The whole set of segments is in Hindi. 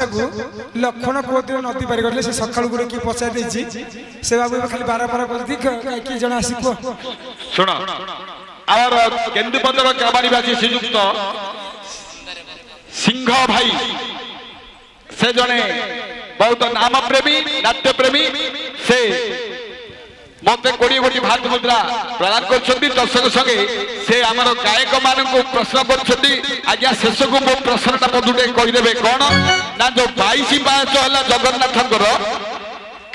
लक्षण कोदे नदी पारि गले से सकाळ गुरे की पचार देछि से बाबू खाली 12 बोलती कि जण आसी को सुन आवर केन्दुपदर ग्रामनिवासी श्रीयुक्त सिंह भाई से जने बहुत नाम प्रेमी नाट्य प्रेमी से मत 20 गोटी भात मुद्रा प्रदान कर दर्शक संगे से आम गायक मान प्रश्न कर शेष को मो प्रश्नटा बंधुटे कहीदेवे कौन ना जो 22 पाँच है जगन्नाथ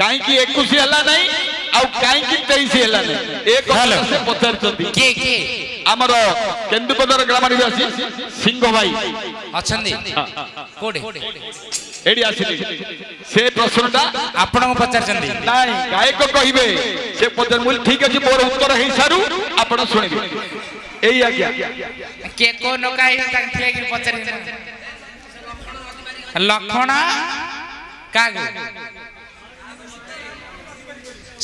कहीं 21 है ना कहीं 23 है एक से पचार आमर केन्दुपदर ग्रामनिवासी सिंह भाई एडी आसिली से प्रश्नटा आपन पचार नाई गायक कहिबे से पचार मूल ठीक अछि मोर उत्तर हे सारू आपन सुनिबे एई आज्ञा के को न काई कांठिया कि पचार लक्षण कागो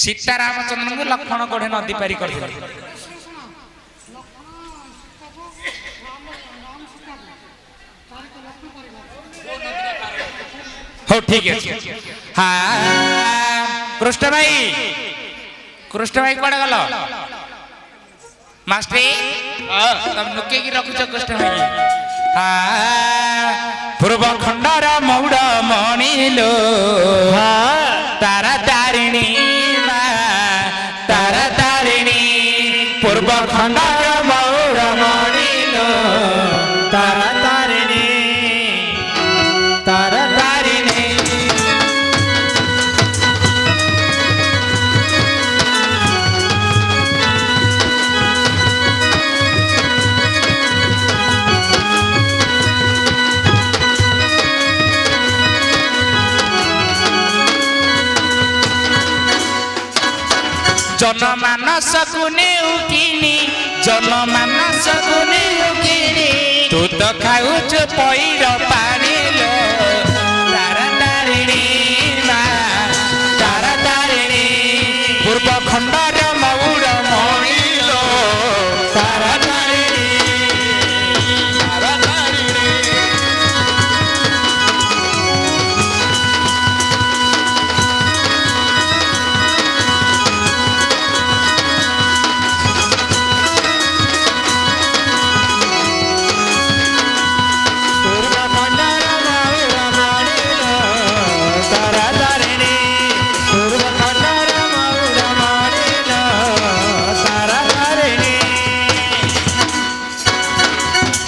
सीतारामचंद्र को लक्षण कोढे नदी पारी कर हो ठीक है हाँ कृष्ण भाई कौन गल मास्टरी तब लुके की रखुच कृष्ण भाई हाँ पूर्व खंडर मौड़ मणिलो तारा तारिणी पूर्व खंडर मौड़ मणिलो तारा तारिणी जनमानस को नेउकिनी जनमानस को नेउकिनी तू तो खाउछ पैर पानी लो तारा तारिणी तारा तारिणी पूर्व खंडर मौड़ मणिलो तारा तारिणी तारा तारिणी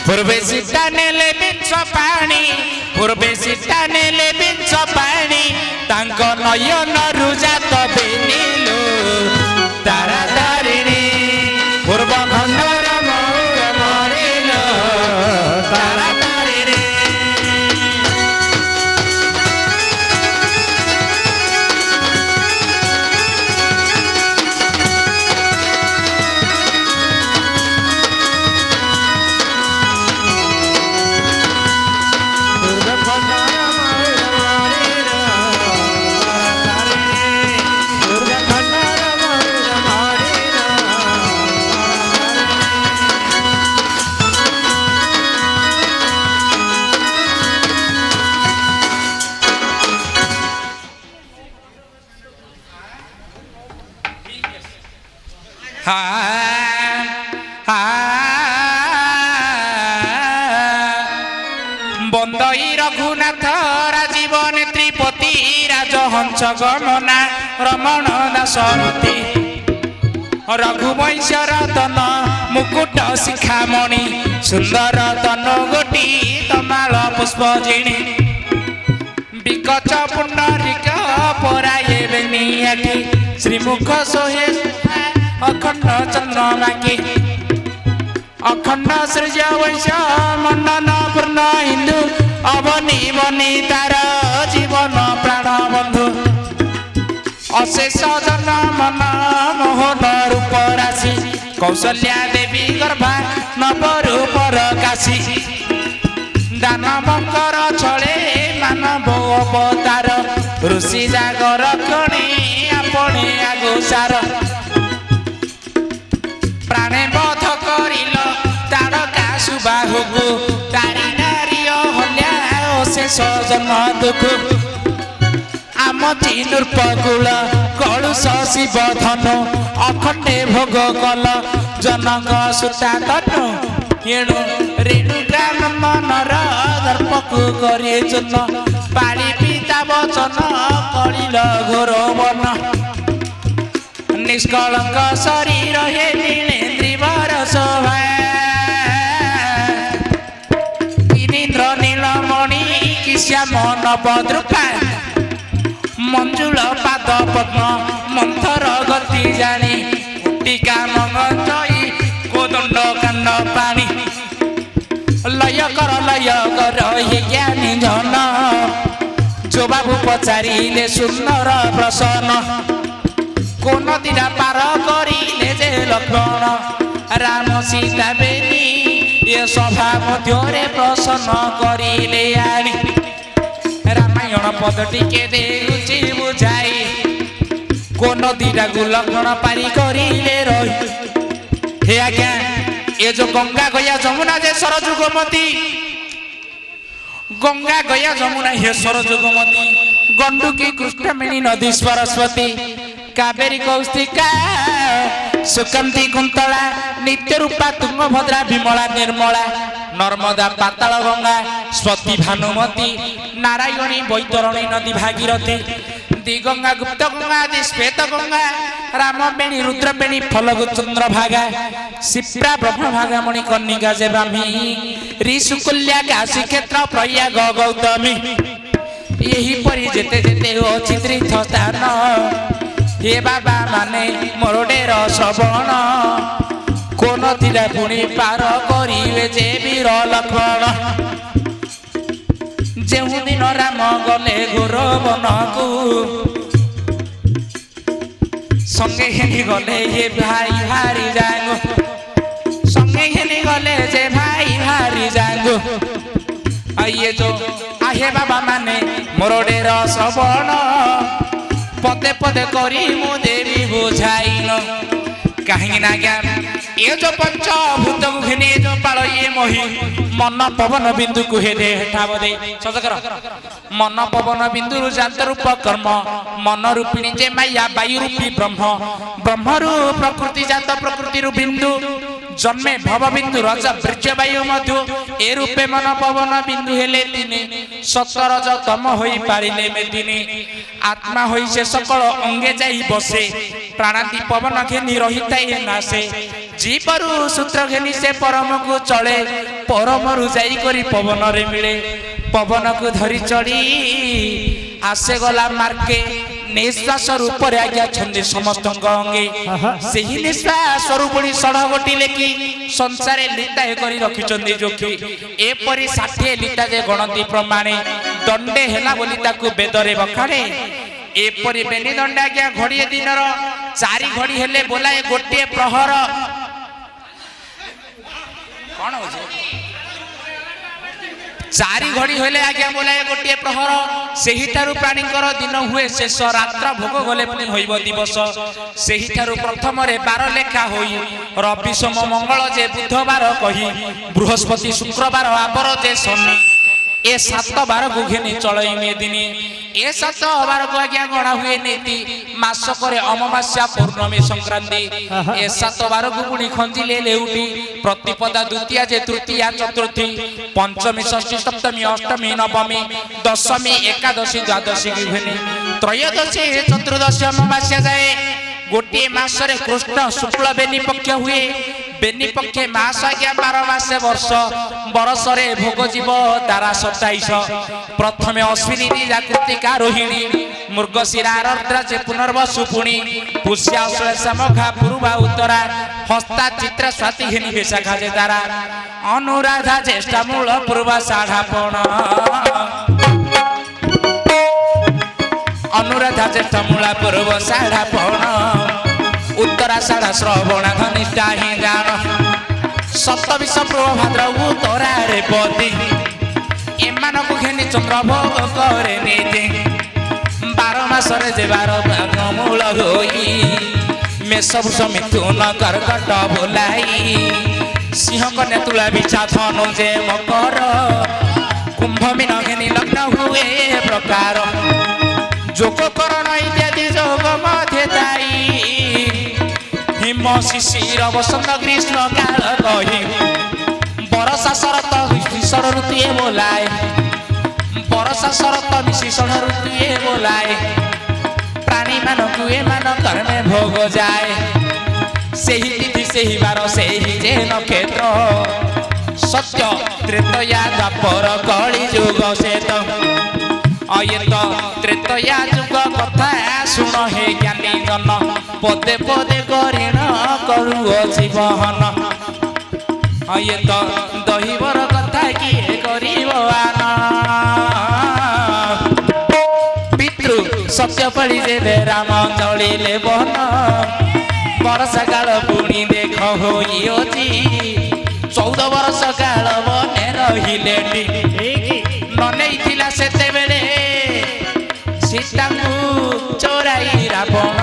पूर्वे सीता नेले बिंस पानी पूर्वे सीता नेले बिंस पानी तांको नयन रुजात बेनिलो तारा तारिणी पूर्व खंडर मौड़ मणिलो तारा तारिणी बंदई रघुनाथ राजीवन त्रिपति राजहंस गमना रमण दासरथी रघुवंशर तन मुकुट शिखामणि सुंदर तन गोटी तमाल पुष्पजिणी विकच पुंडरीक पराये बेनियाकी श्रीमुख सोहे अखंड चंद्रमाकी अखंड सृज वंश मंडन पूर्ण हिंदू अवनी बनी तार जीवन प्राण बंधु अशेष जन मन मोहन रूप राशि कौशल्या देवी गर्भा नव रूप काशी दानवंकर छले मानव अवतार ऋषि जागर खणी आपणे आगुसार प्राणे बध करिल तारका सुबाहुको तारी नारी हल्या ଯେ ସଜନ ଦୁଃଖ ଆମ ଚିନୁର ପଗୁଳ କଳୁଷ ଶିବ ଧନୁ ଅଖଣ୍ଡେ ଭୋଗ କଲ ଜନକ ସୁତା ତନୁ ଏଣୁ ରେଣୁକା ମନର ଦର୍ପକୁ କରି ଚୂନ ପାଳି ପିତା ବଚନ କଳିଲ ଘୋର ବନ ନିଷ୍କଳଙ୍କ ଶରୀର ହେ ନୀଳେନ୍ଦ୍ରୀବର ଶୋଭା ଇନ୍ଦ୍ର ନୀଳମଣି କିଶ୍ୟାମ ନବଦ୍ରୁପା ମଞ୍ଜୁଳ ପାଦ ପଦ୍ମ ମନ୍ଥର ଗତି ଜାଣି ଟିକା ମଙ୍ଗଇ କୋଦଣ୍ଡ କାଣ୍ଡ ପାଣି ଲୟ କର ହେ ଜ୍ଞାନୀ ଜନ ଯୋ ବାବୁ ପଚାରିଲେ ସୁନ୍ଦର ପ୍ରସନ୍ନ କୋ ନଦୀଟା ପାର କରିଲେ ଯେ ଲକ୍ଷ୍ମଣ ରାମ ସୀତା ବେନି ଏ ସଭା ମଧ୍ୟରେ ପ୍ରସନ୍ନ କରିଲେ ଆଣି ରାମାୟଣ ପଦ ଟିକେ ଦେଉଛି ବୁଝାଇ କୋ ନଦୀଟାକୁ ଲକ୍ଷ୍ମଣ ପାରି କରିଲେ ରହି हे आज्ञा ये जो गंगा गया जमुना जे सरजु गोमती गंगा गया जमुना हे सरजु गोमती गंडुकी कृष्णमेणी नदी सरस्वती कावेरी कौस्तिका सुकंती कुंतला नित्य रूपा तुंगभद्रा विमला निर्मला नर्मदा पाताल गंगा स्वती भानुमती नारायणी बैतरणी नदी भागीरथी दिगंगा गुप्त गंगा आदि श्वेत गंगा रामबेणी रुद्रबेणी फलगु चंद्र भागा शिप्रा ब्रह्म भागा मणि कन्निका जे ब्राह्मी ऋषुकुल्या काशी क्षेत्र प्रयाग गौतमी यही परि जेते जेते अछि तीर्थ स्थान हे बाबा माने मोरडेर श्रवण कोन थिला पुणी पार करिवे जे वीर लक्ष्मण जेहु दिन राम गले घोर बनकु संगे हेनी गले ये भाई हारी जांगो संगे हेनी गले जे भाई हारी जांगो आइए जो आहे बाबा माने मोरडेर श्रवण पदे पदे करी मु देवी बुझाइन कहीं ना ज्ञान ये जो पंचभूत को घेने जो पाल ये मोहि मन पवन बिंदु को हेदे ठाव दे सज कर मन पवन बिंदु जात रूप कर्म मन रूपिणी जे माया वायु रूपी ब्रह्म ब्रह्म रु प्रकृति जात प्रकृति रु बिंदु जन्मे भव बिंदु रज वृक्ष वायु मधु ए रूपे मन पवन बिंदु हेले तिने सतरज तम होई पारिले में तिने आत्मा होई से सकल अंगे जाई बसे प्राणादि पवन घेनी रहिताई नासे जीवरु सूत्र घेनी से परम को चले परम रु जाई करी पवन रे मिले पवन को धरी चढ़ी आसे गला मार्के निश्वास रूप रे आज्ञा छंदी समस्त अंगे सही निश्वास रूपणी सड़ गोटिले कि संसार लीता करी रखिचंदी जोखी ए परी 60 लीता जे गणती प्रमाणे दंडे हेला बोली ताकू वेदरे बखाड़े ए परी बेनी दंड आज्ञा घड़िए दिनर 4 घड़ी हेले बोलाए गोटे प्रहर कौन हो 4 घड़ी होले आज्ञा बोलाए गोटे प्रहर सेही थारु प्राणीकर दिन हुए शेष रात्र भोग गले पुणी होइब दिवस सेही थारु प्रथम रे 12 लेखा होई रवि सोम मंगल जे बुधवार कही बृहस्पति शुक्रवार आबर जे शनि ए 7 बार को घेनी चलई में दिनी ए 7 बार को आज्ञा गणा हुए नीति मास करे अमावास्या पौर्णमी संक्रांति ए 7 बार को पुणी खंजिले लेउटी प्रतिपदा द्वितीया जे तृतीया चतुर्थी पंचमी षष्ठी सप्तमी अष्टमी नवमी दशमी एकादशी द्वादशी की घेनी त्रयोदशी चतुर्दशी अमावास्या जाए गोटे मास रे कृष्ण शुक्ल बेनी पक्ष हुए बेनी पक्षे मास आज्ञा 12 मासे वर्ष बरस रे भोग जीव तारा 27 प्रथमे अश्विनी जागृतिका रोहिणी मृगशिरा आर्द्रा जे पुनर्वसु पुणी पुष्या श्लेषा मघा पूर्वा उत्तरा हस्ता चित्र स्वाति घेनी विशाखा जे तारा अनुराधा ज्येष्ठा मूल पूर्वा साढ़ापण अनुराधा ज्येष्ठा मूला पूर्व साढ़ापण उत्तरा साढ़ा श्रवणा घनिष्ठा ही जान 27 भाद्र उत्तरा रे पति एमान को घेनी चंद्र भोग करे नीति 12 मास रे जे 12 मूल होई मेष वृष मिथुन कर्कट बोलाई सिंह कन्या तुला बिछा धनु जे मकर कुंभ ଭୂମି ନଘେନି ଲଗ୍ନ ହୁଏ ପ୍ରକାର ଯୋଗ କରଣ ଇତ୍ୟାଦି ଯୋଗ ମଧ୍ୟ ଥାଇ ହିମ ଶିଶିର ବସନ୍ତ ଗ୍ରୀଷ୍ମ କାଳ କହି ବରଷା ଶରତ ଭୀଷଣ ଋତୁଏ ବୋଲାଏ ବରଷା ଶରତ ଭୀଷଣ ଋତୁଏ ବୋଲାଏ ପ୍ରାଣୀ ମାନଙ୍କୁ ଏମାନ କର୍ମେ ଭୋଗ ଯାଏ ସେହି ତିଥି ସେହି ବାର ସେହି ଯେ ନକ୍ଷତ୍ର ସତ୍ୟ ତ୍ରେତୟା ଦ୍ୱାପର କଳି ଯୁଗ ସେତ ଅୟତ ତ୍ରେତୟା ଯୁଗ କଥା ଶୁଣ ହେ ଜ୍ଞାନୀ ଜନ ପଦେ ପଦେ କରିଣ କରୁଅଛି ବହନ ଅୟତ ଦହିବର କଥା କିଏ କରିବ ଆନ ପିତୃ ସତ୍ୟ ପଳି ଦେବେ ରାମ ଚଳିଲେ ବନ ବର୍ଷା କାଳ ପୁଣି ଦେଖ ହୋଇଅଛି 14 ବର୍ଷ କାଳ ବନେ ରହିଲେ ନ ନେଇଥିଲା ସେତେବେଳେ ସୀତାଙ୍କୁ ଚୋରାଇ ରାବଣ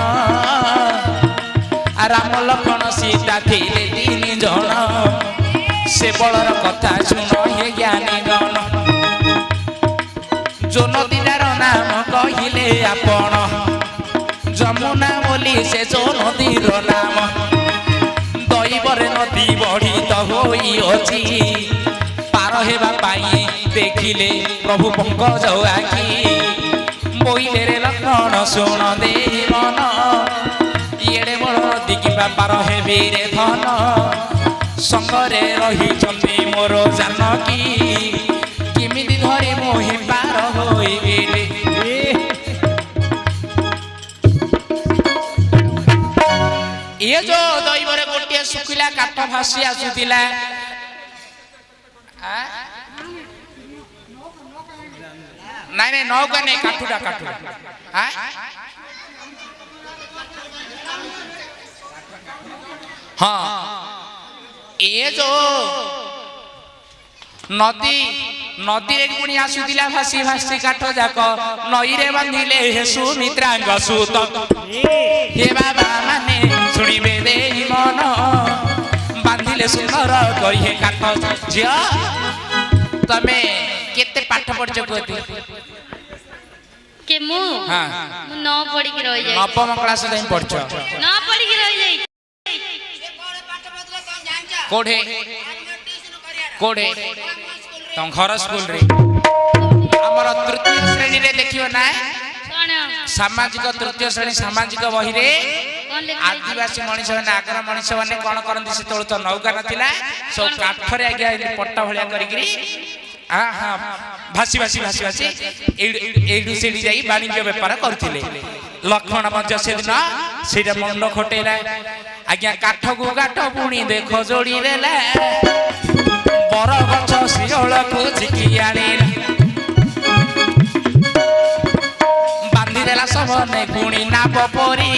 ରାମ ଲକ୍ଷ୍ମଣ ସୀତା ଥିଲେ 3 ଜଣ ସେ ବଳର କଥା ଶୁଣ ହେ ଜ୍ଞାନୀ ଗଣ ଯୋ ନଦୀଟାର ନାମ କହିଲେ ଆପଣ ଯମୁନା ବୋଲି ସେ ଯୋ ନଦୀର ନାମ ଦଇବରେ ନଦୀ ବଢ଼ିତ ହୋଇଅଛି ପାର ହେବା ପାଇଁ ଦେଖିଲେ ପ୍ରଭୁ ପଙ୍କଜ ଆଖି ବୋଇଲେ ରେ ଲକ୍ଷ୍ମଣ ଶୁଣ ଦେଇ ମନ ଇଏଡ଼େ ବଡ଼ ନଦୀ କିମ୍ବା ପାର ହେବି ରେ ଧନ ସଙ୍ଗରେ ରହିଛନ୍ତି ମୋର ଜାନକୀ କେମିତି ଧରି ମୋହି ପାର ହୋଇବି ଏ ଯୋଉ ଦଇବରେ ଗୋଟିଏ ଶୁଖିଲା କାଠ ଭାସି ଆସୁଥିଲା ନାଇଁ ନାଇଁ ନୌକା ନାଇଁ କାଠୁଟା ହଁ ଏ ଯୋଉ ନଦୀରେ ପୁଣି ଆସୁଥିଲା ଭାସି ଭାସି କାଠ ଯାକ ନଈରେ ବାନ୍ଧିଲେ ହେ ସୁମିତ୍ରାଙ୍କ ସୁତ ହେ ବାବା ମାନେ ଶୁଣିବେ ଦେଇ ମନ ବାନ୍ଧିଲେ ସୁନ୍ଦର କରି ହେ କାଠ ଝିଅ ତମେ କେତେ ପାଠ ପଢିଛ କୁହତି के मु हां मु न पढ़ी के रह जाई नवम क्लास ताई पढ़छ न पढ़ी के रह जाई कोठे कोठे तुम घर स्कूल रे हमर तृतीय श्रेणी रे देखियो ना कोन सामाजिक तृतीय श्रेणी सामाजिक बही रे कोन लिख आदिवासी मनीष माने आगर मनीष माने कोन करंती से तोळ तो नौका नथिला सब काठरे आगे पट्टा भलिया करिकरी हाँ भासी भासी भासी भासी एडू सेडी जाई वाणिज्य व्यापार करथिले लक्ष्मण मध्य से दिन सेटा मंड खोटेला आज्ञा काठ को काठ पुणी देखो जोड़ी देला बर गछ शिरोळ को झिकी आनिला बांधी देला सबने गुणी नाप परी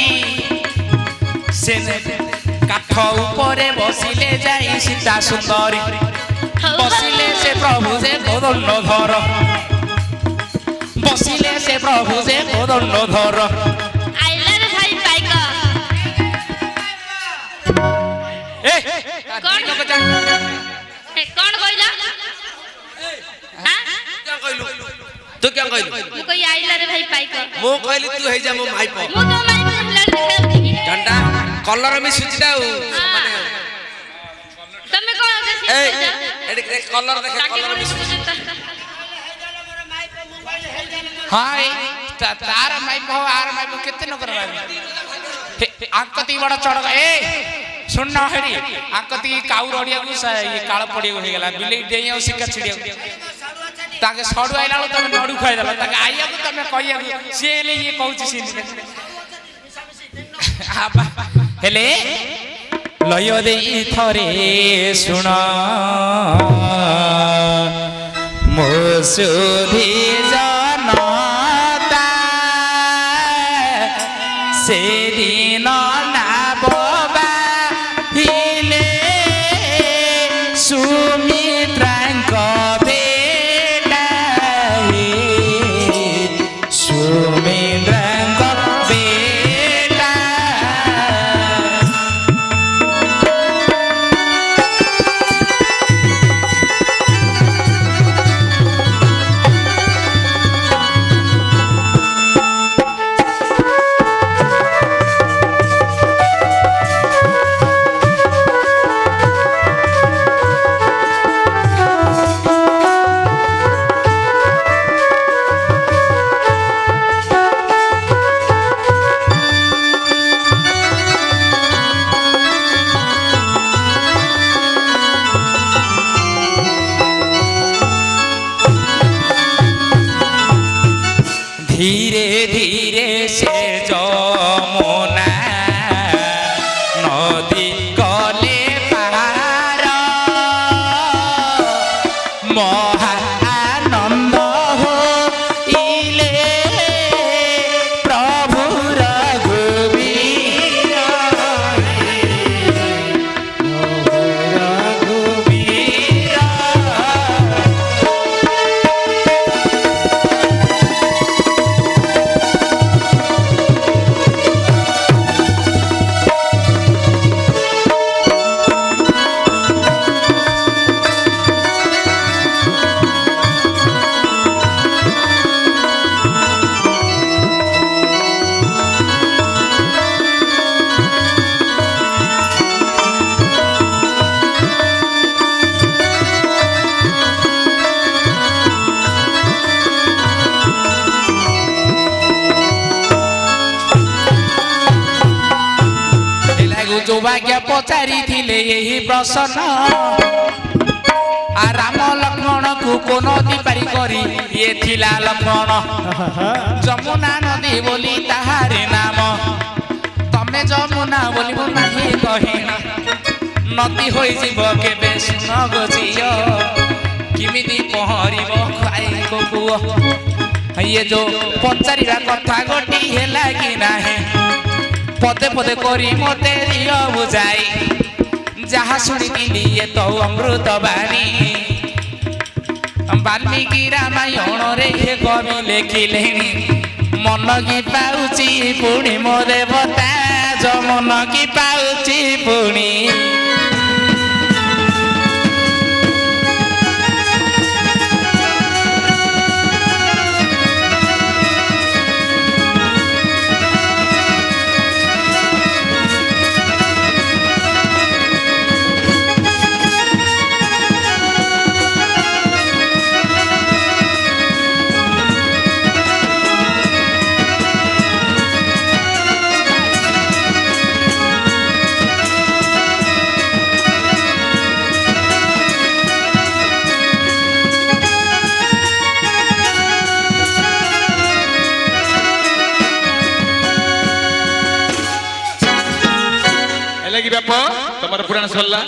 से काठ ऊपरे बसिले जाई सीता सुंदरी बसिले से प्रभु से गोदंड धर बसिले से प्रभु से गोदंड धर आइला रे भाई पाइका ए कौन कहला हां क्या कहलु तू क्या कहलु मु कोई आइला रे भाई पाइका मो कहली तू हे जा मो भाई प मु तो माई को ब्लड दिखाउती घंटा कलर में सुचिटा माने तमे कोन देसी ए एडे कलर देखे कलर में हां तार माई को आर माई को कितने न करबा आंकती बड़ा चढ़ ए सुन न हेडी आंकती काउर ओडिया को ये काळ पडियो हो गेला बिले डेया सिक्का छिडियो ताके सडु आइला तमे नडु खाइ देला ताके आइया को तमे कहिया से ले ये कहउची सिन आबा हेले लय देई थरे सुण मो सुधी जनता से दिन ना बोबा हिले सुमित्रांक बेटा हे सुमित्रांक बेटा ধীরে ধীরে সে যমুনা নদী কলে পার মহা আনন্দ হইলে প্রভু রঘুবীর ସୌଭାଗ୍ୟ ପଚାରିଥିଲେ ଏହି ପ୍ରଶ୍ନ ଆ ରାମ ଲକ୍ଷ୍ମଣକୁ କୋ ନଦୀ ପାରି କରି ଇଏ ଥିଲା ଲକ୍ଷ୍ମଣ ଯମୁନା ନଦୀ ବୋଲି ତାହାରି ନାମ ତମେ ଯମୁନା ବୋଲିବ ନାହିଁ କହିନ ନଦୀ ହୋଇଯିବ କେବେ ଶୁଣ ଗୋ ଝିଅ କେମିତି ପହଁରିବ ଖାଇବ ପୁଅ ଇଏ ଯୋଉ ପଚାରିବା କଥା ଗୋଟି ହେଲା କି ନାହିଁ পদে পদে করি মতে দিও বুঝাই যাহা শুনিলি এ তো অমৃত বাণী বাল্মীকি রামায়ণরে হে কবি লেখিলেনি মন কি পাউছি পুଣି ମୋ ଦେବତା ଯମନ କି ପାଉଛି ପୁଣି ବାପ ତମର ପୁରାଣ ସରିଲା।